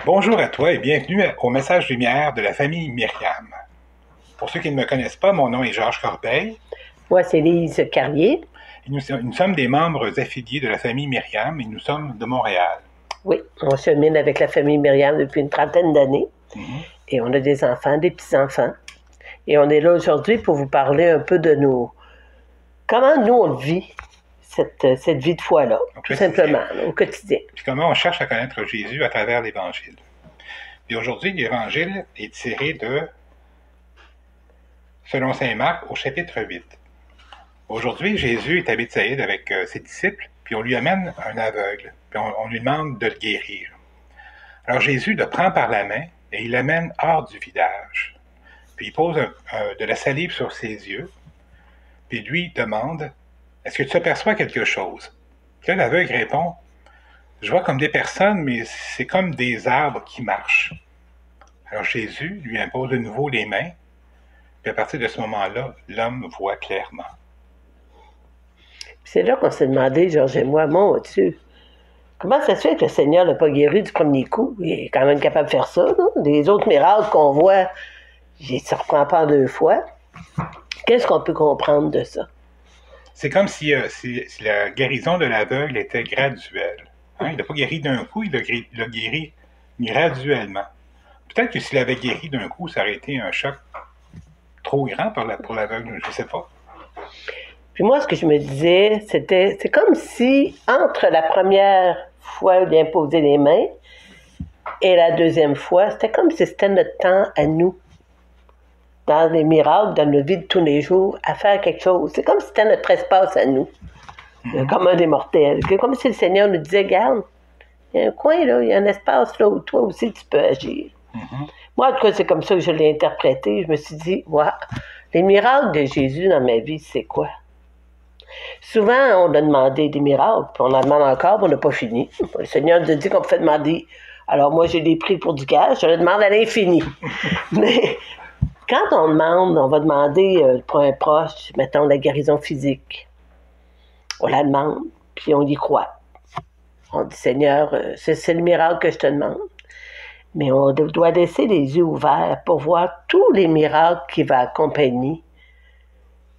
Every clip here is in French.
Bonjour à toi et bienvenue au Message Lumière de la famille Myriam. Pour ceux qui ne me connaissent pas, mon nom est Georges Corbeil. Moi, c'est Lise Carrier. Et nous sommes des membres affiliés de la famille Myriam et nous sommes de Montréal. Oui, on chemine avec la famille Myriam depuis une trentaine d'années. Et on a des enfants, des petits-enfants. Et on est là aujourd'hui pour vous parler un peu de comment nous, on vit, cette vie de foi-là, tout simplement, au quotidien. Puis comment on cherche à connaître Jésus à travers l'Évangile. Et aujourd'hui, l'Évangile est tiré de, selon saint Marc, au chapitre 8. Aujourd'hui, Jésus est à Béthsaïde avec ses disciples, puis on lui amène un aveugle, puis on lui demande de le guérir. Alors Jésus le prend par la main et il l'amène hors du village. Puis il pose de la salive sur ses yeux, puis lui demande « Est-ce que tu aperçois quelque chose? » Puis là, l'aveugle répond « Je vois comme des personnes, mais c'est comme des arbres qui marchent. » Alors Jésus lui impose de nouveau les mains, puis à partir de ce moment-là, l'homme voit clairement. C'est là qu'on s'est demandé, Georges et moi, mon Dieu, comment ça se fait que le Seigneur n'a pas guéri du premier coup? Il est quand même capable de faire ça, non? Les autres miracles qu'on voit, il ne se reprend pas deux fois. Qu'est-ce qu'on peut comprendre de ça? C'est comme si la guérison de l'aveugle était graduelle. Hein? Il n'a pas guéri d'un coup, il l'a guéri graduellement. Peut-être que s'il avait guéri d'un coup, ça aurait été un choc trop grand pour l'aveugle, je ne sais pas. Puis moi, ce que je me disais, c'est comme si, entre la première fois où il a imposé les mains et la deuxième fois, c'était comme si c'était notre temps à nous, dans les miracles, dans nos vies de tous les jours, à faire quelque chose. C'est comme si c'était notre espace à nous, comme un des mortels. Comme si le Seigneur nous disait, regarde, il y a un coin là, il y a un espace là où toi aussi tu peux agir. Moi, en tout cas, c'est comme ça que je l'ai interprété. Je me suis dit, ouais, les miracles de Jésus dans ma vie, c'est quoi? Souvent, on a demandé des miracles, puis on en demande encore, puis on n'a pas fini. Le Seigneur nous a dit qu'on pouvait demander. Alors moi, j'ai des prix pour du cash, je le demande à l'infini. Mais quand on demande, on va demander pour un proche, mettons, la guérison physique. On la demande, puis on y croit. On dit, Seigneur, c'est le miracle que je te demande. Mais on doit laisser les yeux ouverts pour voir tous les miracles qui va accompagner,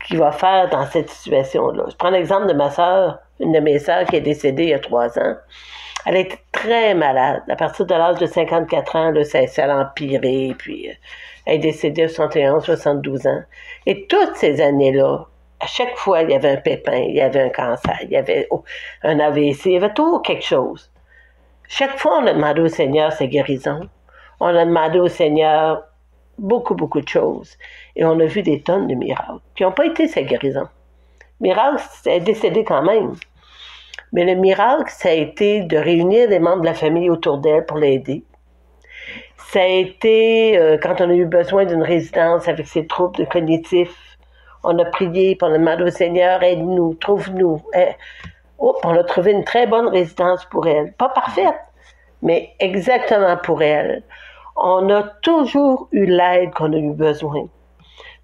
qui va faire dans cette situation-là. Je prends l'exemple de ma sœur, une de mes sœurs qui est décédée il y a 3 ans. Elle était très malade. À partir de l'âge de 54 ans, là, ça a empiré, puis elle est décédée à 71, 72 ans. Et toutes ces années-là, à chaque fois, il y avait un pépin, il y avait un cancer, il y avait un AVC, il y avait toujours quelque chose. Chaque fois, on a demandé au Seigneur sa guérison. On a demandé au Seigneur beaucoup, beaucoup de choses. Et on a vu des tonnes de miracles qui n'ont pas été sa guérison. Miracle, elle est décédée quand même. Mais le miracle, ça a été de réunir des membres de la famille autour d'elle pour l'aider. Ça a été, quand on a eu besoin d'une résidence avec ses troubles cognitifs, on a prié, puis on a demandé au Seigneur, aide-nous, trouve-nous. On a trouvé une très bonne résidence pour elle. Pas parfaite, mais exactement pour elle. On a toujours eu l'aide qu'on a eu besoin.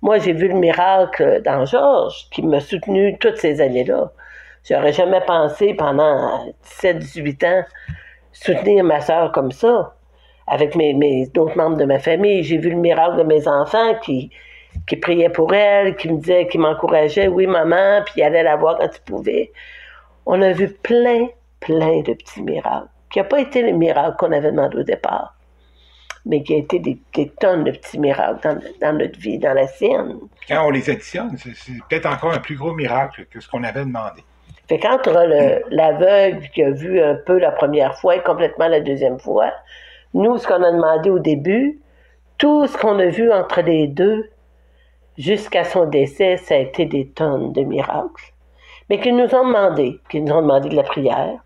Moi, j'ai vu le miracle dans Georges, qui m'a soutenu toutes ces années-là. J'aurais jamais pensé pendant 17-18 ans soutenir ma sœur comme ça, avec mes d'autres membres de ma famille. J'ai vu le miracle de mes enfants qui priaient pour elle, qui me disaient, qui m'encourageaient, oui maman, puis ils allaient la voir quand ils pouvaient. On a vu plein de petits miracles, qui n'ont pas été les miracles qu'on avait demandé au départ, mais qui a été des tonnes de petits miracles dans notre vie, dans la sienne. Quand on les additionne, c'est peut-être encore un plus gros miracle que ce qu'on avait demandé. Fait qu'entre l'aveugle qui a vu un peu la première fois et complètement la deuxième fois, nous, ce qu'on a demandé au début, tout ce qu'on a vu entre les deux, jusqu'à son décès, ça a été des tonnes de miracles. Mais qu'ils nous ont demandé de la prière,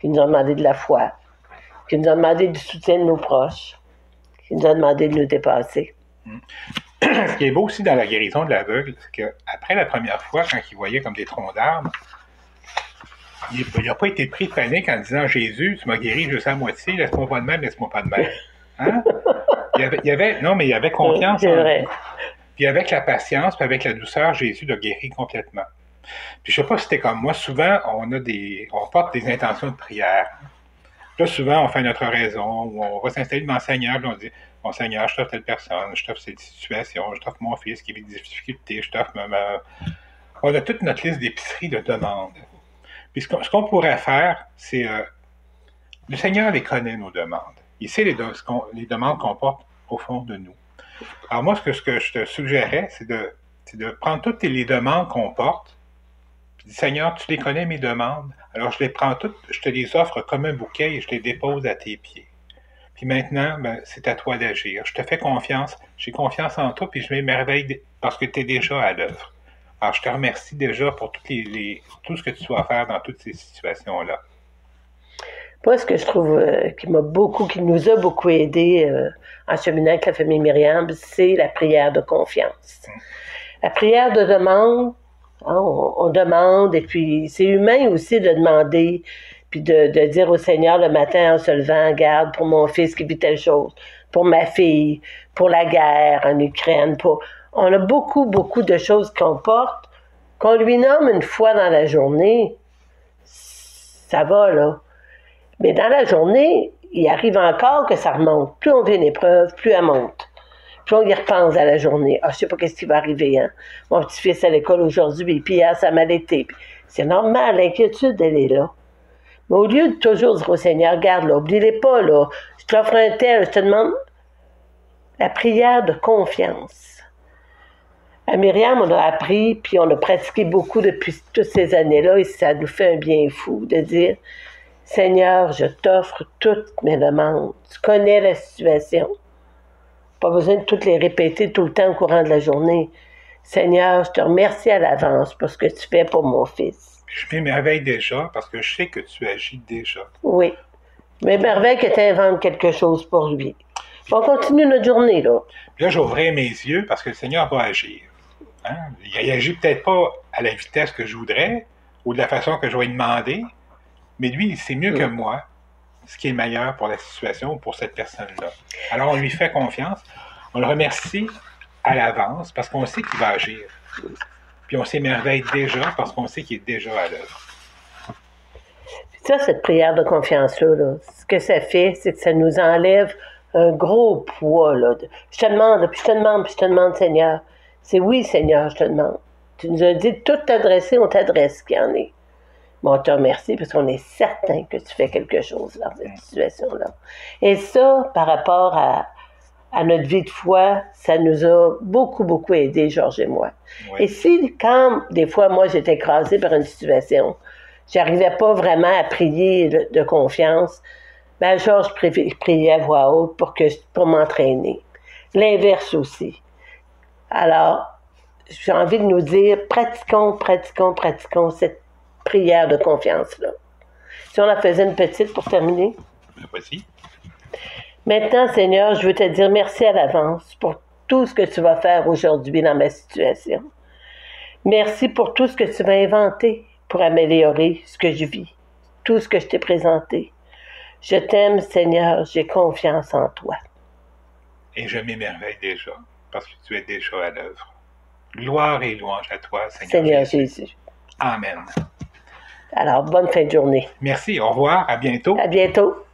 qu'ils nous ont demandé de la foi, qu'ils nous ont demandé du soutien de nos proches, qu'ils nous ont demandé de nous dépasser. Ce qui est beau aussi dans la guérison de l'aveugle, c'est qu'après la première fois, quand il voyait comme des troncs d'arbres, il n'a pas été pris de panique en disant « Jésus, tu m'as guéri juste à moitié, laisse-moi pas de même, laisse-moi pas de même. » Hein? Il y avait confiance en lui. Puis avec la patience, puis avec la douceur, Jésus l'a guéri complètement. Puis je sais pas si c'était comme moi, souvent on porte des intentions de prière. Là, souvent, on fait notre raison, ou on va s'installer devant le Seigneur, puis on dit, bon Seigneur, je t'offre telle personne, je t'offre cette situation, je t'offre mon fils qui vit des difficultés, je t'offre On a toute notre liste d'épicerie de demandes. Puis ce qu'on pourrait faire, c'est... le Seigneur les connaît, nos demandes. Il sait les demandes qu'on porte au fond de nous. Alors moi, ce que je te suggérais, c'est de prendre toutes les demandes qu'on porte, puis dire, Seigneur, tu les connais, mes demandes, alors je les prends toutes, je te les offre comme un bouquet et je les dépose à tes pieds. Puis maintenant, ben, c'est à toi d'agir. Je te fais confiance, j'ai confiance en toi, puis je m'émerveille parce que tu es déjà à l'œuvre. Alors, je te remercie déjà pour tout ce que tu dois faire dans toutes ces situations-là. Moi, ce que je trouve qui nous a beaucoup aidé en cheminant avec la famille Myriam, c'est la prière de confiance. La prière de demande, hein, on demande, et puis c'est humain aussi de demander, puis de dire au Seigneur le matin en se levant, garde pour mon fils qui vit telle chose, pour ma fille, pour la guerre en Ukraine, on a beaucoup, beaucoup de choses qu'on porte, qu'on lui nomme une fois dans la journée, ça va, là. Mais dans la journée, il arrive encore que ça remonte. Plus on vit une épreuve, plus elle monte. Puis on y repense à la journée. Ah, je sais pas qu'est-ce qui va arriver, hein. Mon petit-fils à l'école aujourd'hui, puis hier, ça m'a été. C'est normal, l'inquiétude, elle est là. Mais au lieu de toujours dire au Seigneur, regarde, là, oublie-les pas, là. Je t'offre un tel, je te demande la prière de confiance. À Myriam, on a appris, puis on a pratiqué beaucoup depuis toutes ces années-là, et ça nous fait un bien fou de dire, Seigneur, je t'offre toutes mes demandes. Tu connais la situation. Pas besoin de toutes les répéter tout le temps au courant de la journée. Seigneur, je te remercie à l'avance pour ce que tu fais pour mon fils. Je m'émerveille déjà parce que je sais que tu agis déjà. Oui. Mais merveille que tu inventes quelque chose pour lui. On continue notre journée, là. Puis là, j'ouvrais mes yeux parce que le Seigneur va agir. Hein? Il agit peut-être pas à la vitesse que je voudrais ou de la façon que je vais lui demander, mais lui, il sait mieux que moi ce qui est meilleur pour la situation ou pour cette personne-là. Alors, on lui fait confiance. On le remercie à l'avance parce qu'on sait qu'il va agir. Puis on s'émerveille déjà parce qu'on sait qu'il est déjà à l'œuvre. Ça, cette prière de confiance-là, là, ce que ça fait, c'est que ça nous enlève un gros poids. Là. Je te demande, puis je te demande, puis je te demande, Seigneur. C'est oui, Seigneur, je te demande. Tu nous as dit de tout t'adresser, on t'adresse ce qu'il y en est. Bon, on te remercie parce qu'on est certain que tu fais quelque chose dans cette situation-là. Et ça, par rapport à notre vie de foi, ça nous a beaucoup, beaucoup aidé, Georges et moi. Oui. Et si, quand des fois, moi, j'étais écrasée par une situation, j'arrivais pas vraiment à prier de confiance, ben Georges priait à voix haute pour m'entraîner. L'inverse aussi. Alors, j'ai envie de nous dire, pratiquons cette prière de confiance-là. Si on en faisait une petite pour terminer. Vas-y. Maintenant, Seigneur, je veux te dire merci à l'avance pour tout ce que tu vas faire aujourd'hui dans ma situation. Merci pour tout ce que tu vas inventer pour améliorer ce que je vis, tout ce que je t'ai présenté. Je t'aime, Seigneur, j'ai confiance en toi. Et je m'émerveille déjà, parce que tu es déjà à l'œuvre. Gloire et louange à toi, Seigneur Jésus. Amen. Alors, bonne fin de journée. Merci, au revoir, à bientôt. À bientôt.